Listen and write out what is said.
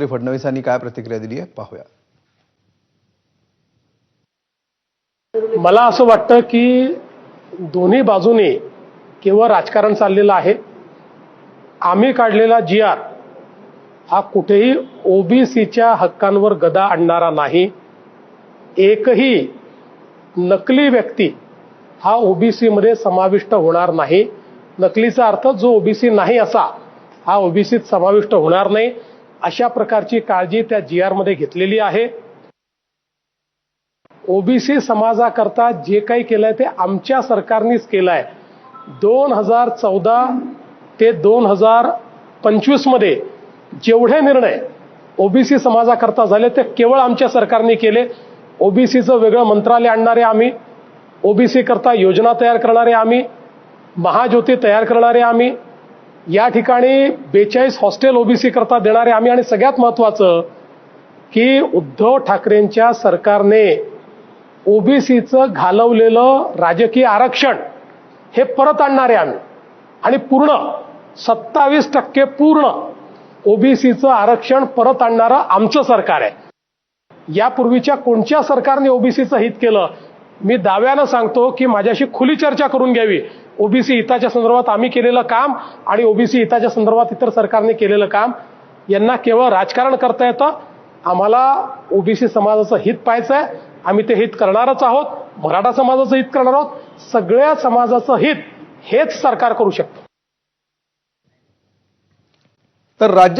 मुख्यमंत्री फडणवीसांनी काय प्रतिक्रिया दिली आहे पाहूया। मला असं वाटतं की दोन्ही बाजूने केवळ राजकारण चाललेलं आहे। आम्ही काढलेला GR हा कुठेही ओबीसीच्या हक्कांवर गदा आणणारा नाही। एकही नकली व्यक्ती हा ओबीसी मध्ये समाविष्ट होणार नाही। नकलीचा अर्थ जो ओबीसी नाही असा हा ओबीसीत समाविष्ट होणार नाही, अशा प्रकारची काळजी त्या GR मध्ये घेतलेली आहे। ओबीसी समाजाकरता जे काही केलंय ते आमच्या सरकारनेच केलंय। 2014 ते 2025 मध्ये जेवढे निर्णय ओबीसी समाजाकरता झाले ते केवळ आमच्या सरकारने केले। ओबीसीचं वेगळं मंत्रालय आणणारे आम्ही, ओबीसी करता योजना तयार करणारे आम्ही, महाज्योती तयार करणारे आम्ही, या ठिकाणी 42 हॉस्टेल ओबीसी करता देणारे आम्ही, आणि सगळ्यात महत्त्वाचं की उद्धव ठाकरेंच्या सरकारने ओबीसीचं घालवलेलं राजकीय आरक्षण हे परत आणणारे आम्ही, आणि पूर्ण 27% पूर्ण ओबीसीचं आरक्षण परत आणणारं आमचं सरकार आहे। यापूर्वीच्या कोणत्या सरकारने ओबीसीचं हित केलं? मी दाव्यानं सांगतो की माझ्याशी खुली चर्चा करून घ्यावी। ओबीसी हिताच्या संदर्भात आम्ही केलेलं काम आणि ओबीसी हिताच्या संदर्भात इतर सरकारने केलेलं काम यांना केवळ राजकारण करता येतं। आम्हाला ओबीसी समाजाचं हित पाहायचंय, आम्ही ते हित करणारच आहोत। मराठा समाजाचं हित करणार आहोत। सगळ्या समाजाचं हित हेच सरकार करू शकतं। तर राज्य